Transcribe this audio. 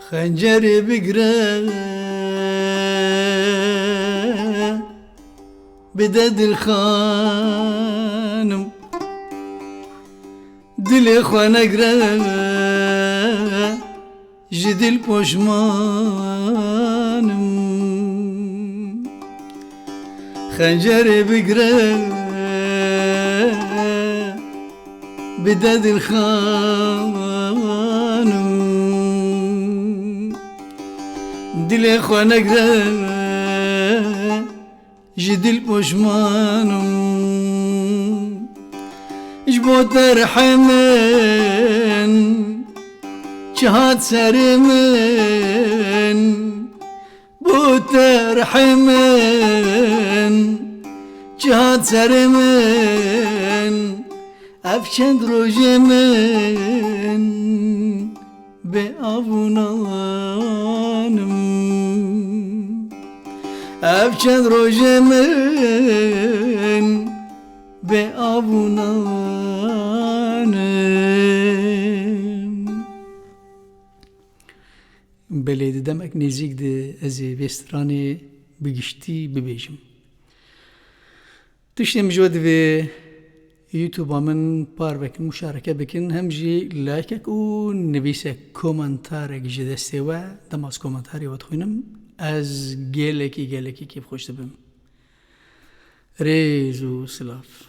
خنجري بقرا بدد الخانم دلي خوانا قرا جدي البوشمانم خنجري بقرا بدد الخانم دلي خوانا قرا جدي البوشمانم جبو ترحمن جهات سرمن بو ترحمن جهات سرمن افشند روجمن بأبونانم افشند روجمن بأبونانم بلید demek nezikdi ez vestranê bigiştî bibêjim. Tiştê jod vê YouTube'a min par bikin muşareke bikin hem jî likeek û nivîsek komentarek ji destê we demaz komentarê we dixwînim ez gelekî kêf xweş dibim. Rêz û silav.